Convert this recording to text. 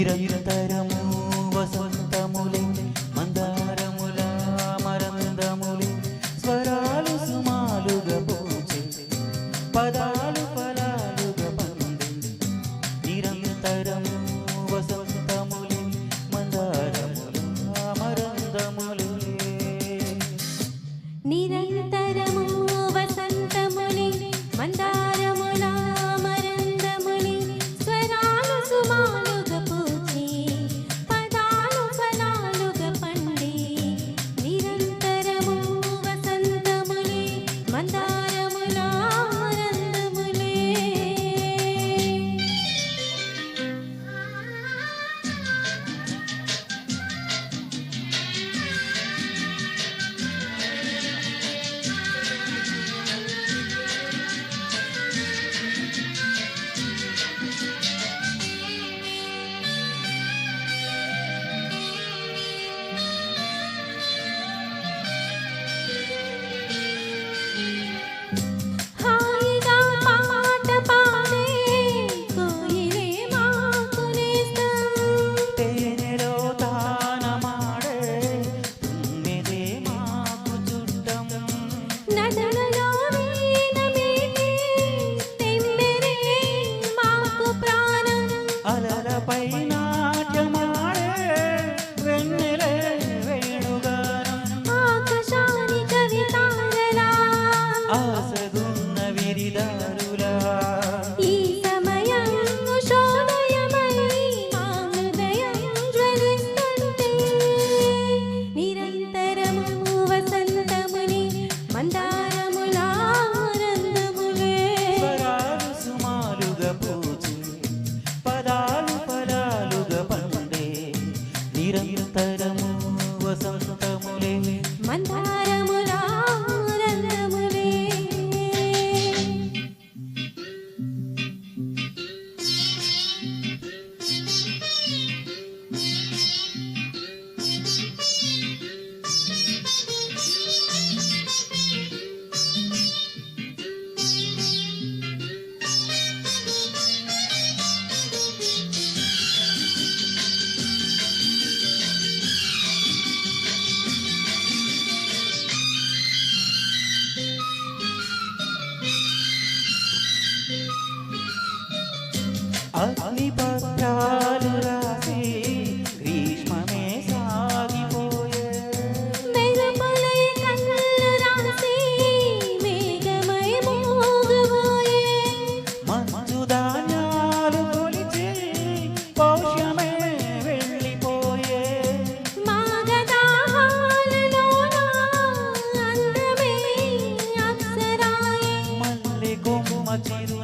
నిరంతరము వసంతములే మందారముల మరందములే స్వరాలు సుమాలుగా పూచే పదాలు ఫలాలుగా పండే నిరంతరము వసంతములే మందారముల మరందములే నిరంతరము వసంతములే మందారముల మరందములే స్వరాలు సుమాలుగా పూచే పదాలు ఫలాలుగా పండే నిరంతరము వసంతములే మందారముల మరందములే హాయిగా పాట పాడే కోయిలే మాకు నేస్తం తేనెలో తానమాడే తుమ్మెదే మాకు చుట్టం నడనలో వీణ మీటే తెమ్మెరే మాకు ప్రాణం అలలపై నాట్యమాడే వెన్నెలే వేణుగానం ఆకాశాని కవితారలా ఆసగున్న విరిదారులా ఈ సమయం శోభయమై మా హృదయం జ్వలిస్తుంటే నిరంతరము వసంతములే మందారముల మరందములే స్వరాలు సుమాలుగా పూచే పదాలు ఫలాలుగా పండే నిరంతరము వసంతములే మందారముల మరందములే అగ్నిపత్రాలు రాసి గ్రీష్మమే సాగిపోయే మెరుపులై కన్నులు రాసి మేఘమై మోగబోయే మంచు ధాన్యాలు కొలిచి పౌష్యమే వెళ్ళిపోయే మాగదాహాలలోన అందమే అప్సరాయే మల్లె కొమ్మ చిరు